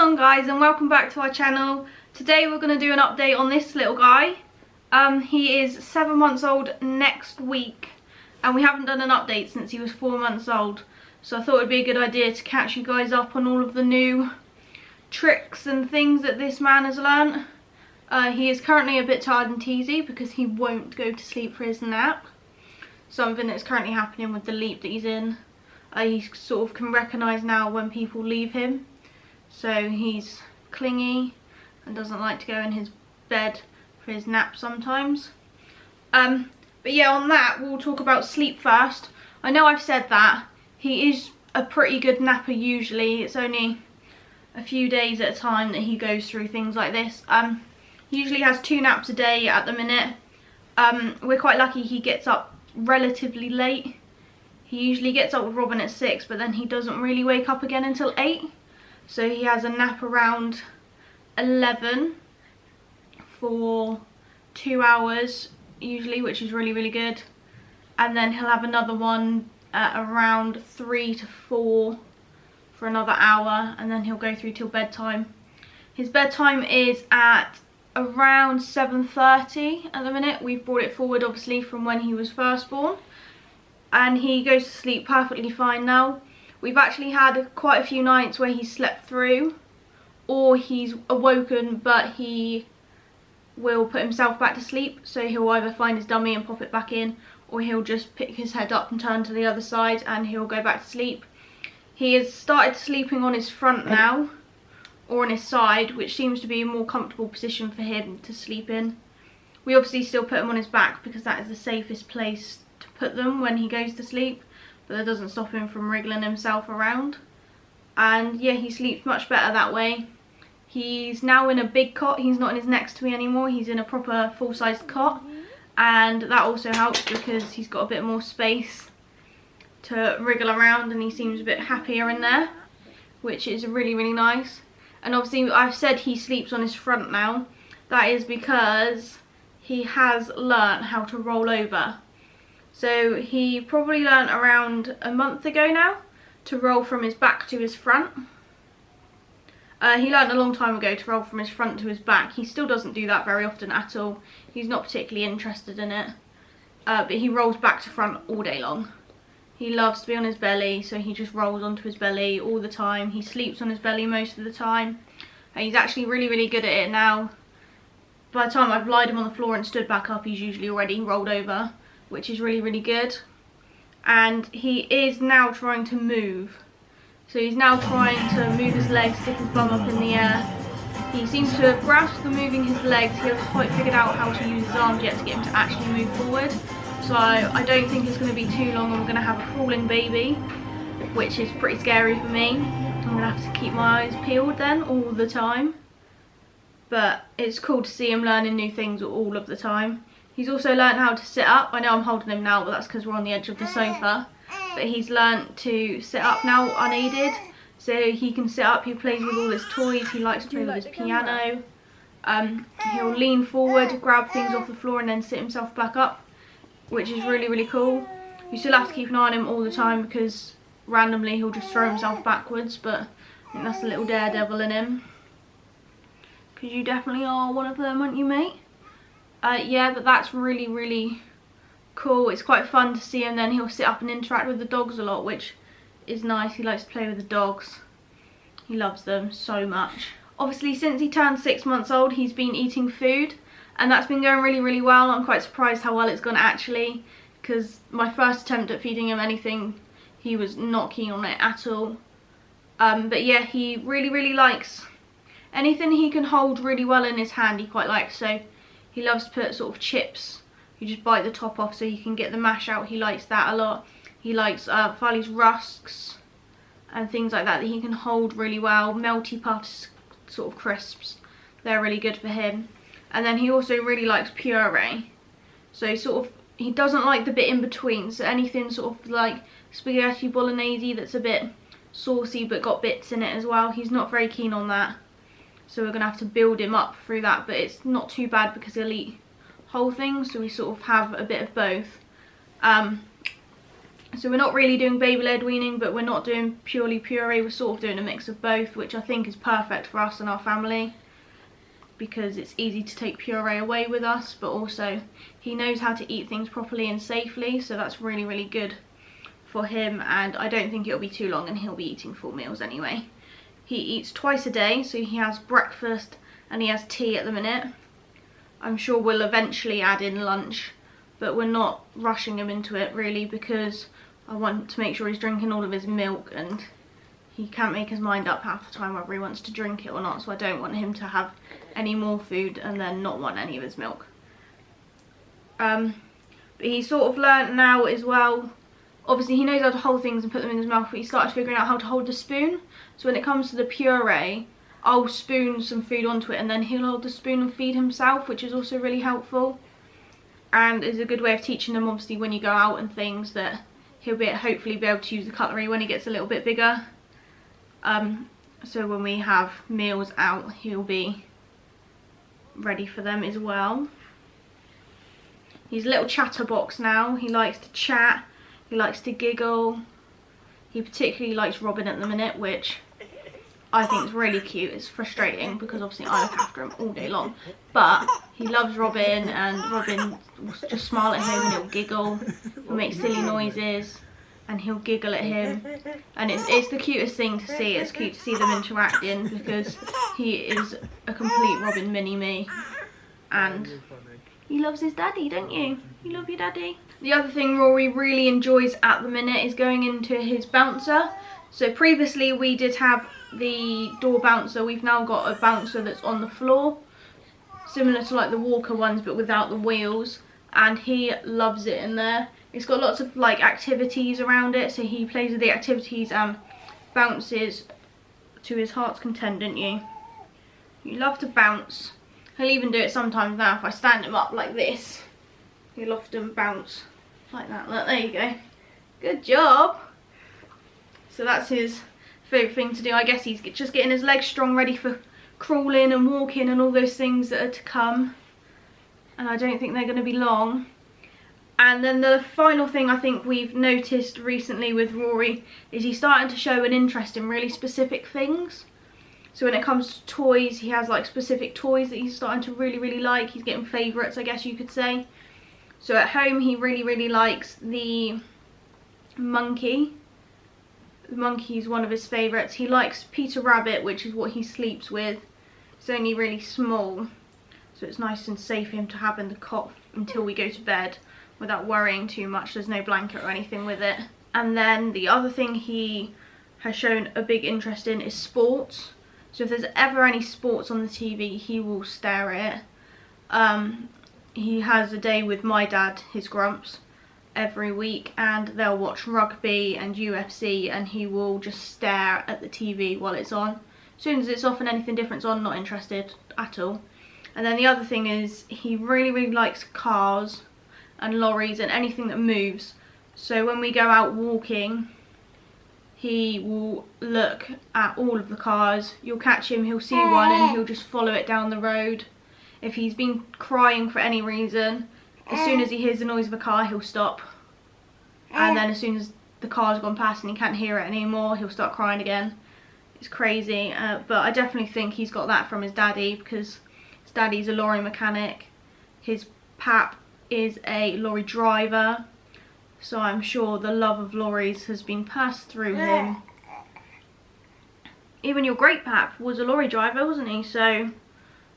on guys, and welcome back to our channel. Today we're going to do an update on this little guy. He is 7 months old next week, and we haven't done an update since he was 4 months old, so I thought it'd be a good idea to catch you guys up on all of the new tricks and things that this man has learnt. He is currently a bit tired and teasy because he won't go to sleep for his nap. Something that's currently happening with the leap that he's in. He sort of can recognise now when people leave him, so he's clingy and doesn't like to go in his bed for his nap sometimes. But yeah, on that we'll talk about sleep first. I know I've said that. He is a pretty good napper usually. It's only a few days at a time that he goes through things like this. He usually has 2 naps a day at the minute. We're quite lucky he gets up relatively late. He usually gets up with Robin at 6, but then he doesn't really wake up again until 8. So he has a nap around 11 for 2 hours usually, which is really good. And then he'll have another one at around 3 to 4 for another hour, and then he'll go through till bedtime. His bedtime is at around 7:30 at the minute. We've brought it forward obviously from when he was first born, and he goes to sleep perfectly fine now. We've actually had quite a few nights where he's slept through, or he's awoken but he will put himself back to sleep. So he'll either find his dummy and pop it back in, or he'll just pick his head up and turn to the other side and he'll go back to sleep. He has started sleeping on his front now, or on his side, which seems to be a more comfortable position for him to sleep in. We obviously still put him on his back because that is the safest place to put them when he goes to sleep, but that doesn't stop him from wriggling himself around. And yeah, he sleeps much better that way. He's now in a big cot. He's not in his next to me anymore. He's in a proper full-sized cot, and that also helps because he's got a bit more space to wriggle around, and he seems a bit happier in there, which is really nice. And obviously I've said he sleeps on his front now. That is because he has learnt how to roll over. So he probably learnt around a month ago now to roll from his back to his front. He learnt a long time ago to roll from his front to his back. He still doesn't do that very often at all. He's not particularly interested in it. But he rolls back to front all day long. He loves to be on his belly, so he just rolls onto his belly all the time. He sleeps on his belly most of the time. And he's actually really good at it now. By the time I've lied him on the floor and stood back up, he's usually already rolled over, which is really good. And he is now trying to move. So he's now trying to move his legs, stick his bum up in the air. He seems to have grasped the moving his legs. He hasn't quite figured out how to use his arms yet to get him to actually move forward. So I don't think it's going to be too long and we're going to have a crawling baby, which is pretty scary for me. I'm going to have to keep my eyes peeled then all the time. But it's cool to see him learning new things all of the time. He's also learned how to sit up. I know I'm holding him now, but that's because we're on the edge of the sofa. But he's learnt to sit up now unaided. So he can sit up, he plays with all his toys, he likes to play with his piano. He'll lean forward, grab things off the floor and then sit himself back up, which is really cool. You still have to keep an eye on him all the time because randomly he'll just throw himself backwards, but I think that's a little daredevil in him. Because you definitely are one of them, aren't you, mate? Yeah, but that's really cool. It's quite fun to see him. Then he'll sit up and interact with the dogs a lot, which is nice. He likes to play with the dogs. He loves them so much. Obviously, since he turned 6 months old, he's been eating food, and that's been going really well. I'm quite surprised how well it's gone actually, because my first attempt at feeding him anything, he was not keen on it at all. But yeah, he really likes anything he can hold really well in his hand. He quite likes, so he loves to put sort of chips. You just bite the top off so he can get the mash out. He likes that a lot. He likes Farley's rusks and things like that he can hold really well. Melty puffs, sort of crisps. They're really good for him. And then he also really likes puree. So he doesn't like the bit in between. So anything sort of like spaghetti bolognese that's a bit saucy but got bits in it as well, he's not very keen on that. So we're going to have to build him up through that. But it's not too bad because he'll eat whole things. So we sort of have a bit of both. So we're not really doing baby-led weaning, but we're not doing purely puree. We're sort of doing a mix of both, which I think is perfect for us and our family, because it's easy to take puree away with us, but also he knows how to eat things properly and safely, so that's really, really good for him. And I don't think it'll be too long and he'll be eating full meals anyway. He eats twice a day, so he has breakfast and he has tea at the minute. I'm sure we'll eventually add in lunch, but we're not rushing him into it really, because I want to make sure he's drinking all of his milk, and he can't make his mind up half the time whether he wants to drink it or not, so I don't want him to have any more food and then not want any of his milk. But he's sort of learnt now as well. Obviously he knows how to hold things and put them in his mouth, but he started figuring out how to hold the spoon. So when it comes to the puree, I'll spoon some food onto it and then he'll hold the spoon and feed himself, which is also really helpful. And is a good way of teaching him, obviously, when you go out and things, that he'll hopefully be able to use the cutlery when he gets a little bit bigger. So when we have meals out, he'll be ready for them as well. He's a little chatterbox now. He likes to chat, he likes to giggle. He particularly likes Robin at the minute, which I think is really cute. It's frustrating because obviously I look after him all day long, but he loves Robin, and Robin will just smile at him and he'll giggle, he'll make silly noises and he'll giggle at him, and it's the cutest thing to see. It's cute to see them interacting because he is a complete Robin mini-me, and he loves his daddy, don't you? You love your daddy. The other thing Rory really enjoys at the minute is going into his bouncer. So previously we did have the door bouncer. We've now got a bouncer that's on the floor, similar to like the walker ones but without the wheels, and he loves it in there. It's got lots of like activities around it, so he plays with the activities and bounces to his heart's content, don't you? You love to bounce. He'll even do it sometimes now if I stand him up like this. He'll often bounce like that. Look, there you go. Good job. So that's his favourite thing to do. I guess he's just getting his legs strong, ready for crawling and walking and all those things that are to come. And I don't think they're going to be long. And then the final thing I think we've noticed recently with Rory is he's starting to show an interest in really specific things. So when it comes to toys, he has like specific toys that he's starting to really like. He's getting favourites, I guess you could say. So at home he really likes the monkey. The monkey is one of his favourites. He likes Peter Rabbit, which is what he sleeps with. It's only really small, so it's nice and safe for him to have in the cot until we go to bed without worrying too much. There's no blanket or anything with it. And then the other thing he has shown a big interest in is sports. So if there's ever any sports on the TV, he will stare at it. He has a day with my dad, his grumps, every week, and they'll watch rugby and UFC, and he will just stare at the TV while it's on. As soon as it's off and anything different's on, not interested at all. And then the other thing is he really likes cars and lorries and anything that moves. So when we go out walking, he will look at all of the cars. You'll catch him, he'll see one and he'll just follow it down the road. If he's been crying for any reason, as soon as he hears the noise of a car, he'll stop. And then as soon as the car's gone past and he can't hear it anymore, he'll start crying again. It's crazy, but I definitely think he's got that from his daddy, because his daddy's a lorry mechanic. His pap is a lorry driver, so I'm sure the love of lorries has been passed through him. Even your great pap was a lorry driver, wasn't he? So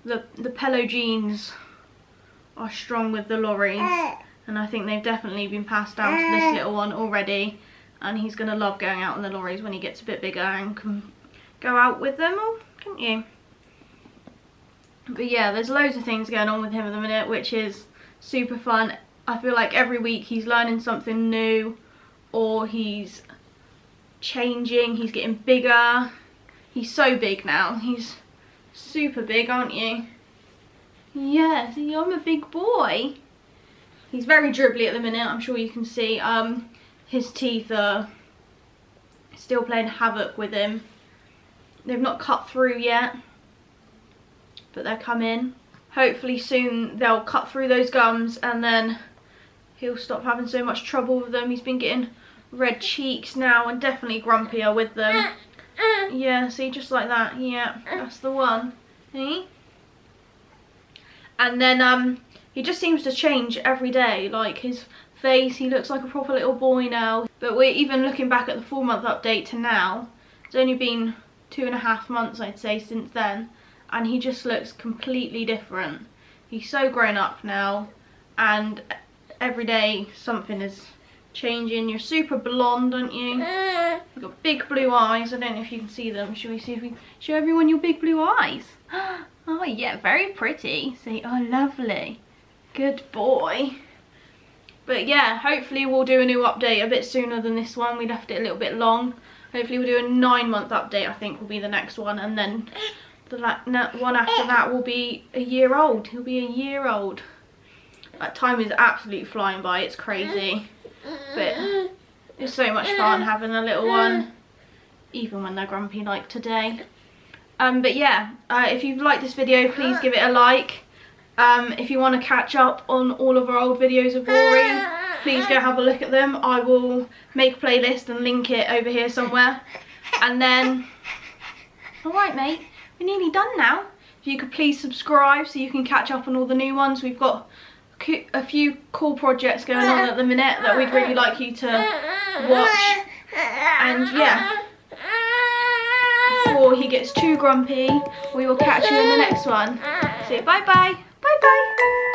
the Pello genes are strong with the lorries, and I think they've definitely been passed down to this little one already, and he's going to love going out on the lorries when he gets a bit bigger and can go out with them all, can't you? But yeah, there's loads of things going on with him at the minute, which is super fun. I feel like every week he's learning something new, or he's changing, he's getting bigger. He's so big now, he's super big, aren't you? Yes, I'm a big boy. He's very dribbly at the minute, I'm sure you can see. His teeth are still playing havoc with him. They've not cut through yet, but they're coming. Hopefully soon they'll cut through those gums and then he'll stop having so much trouble with them. He's been getting red cheeks now and definitely grumpier with them. Yeah, see, just like that. Yeah, that's the one. See? And then he just seems to change every day. Like his face, he looks like a proper little boy now. But we're even looking back at the 4-month update to now. It's only been 2.5 months, I'd say, since then, and he just looks completely different. He's so grown up now, and every day something is changing. You're super blonde, aren't you? You've got big blue eyes. I don't know if you can see them. Should we see if we show everyone your big blue eyes? Oh yeah, very pretty. See, oh lovely, good boy. But yeah, hopefully we'll do a new update a bit sooner than this one. We left it a little bit long. Hopefully we'll do a 9-month update, I think will be the next one, and then the one after that will be a year old. He'll be a year old. That time is absolutely flying by, it's crazy. But it's so much fun having a little one, even when they're grumpy like today. But yeah, if you've liked this video, please give it a like. If you want to catch up on all of our old videos of Rory, please go have a look at them. I will make a playlist and link it over here somewhere. And then, alright mate, we're nearly done now. If you could please subscribe so you can catch up on all the new ones. We've got a few cool projects going on at the minute that we'd really like you to watch. And yeah, before he gets too grumpy, we will catch you in the next one. So bye bye. Bye bye.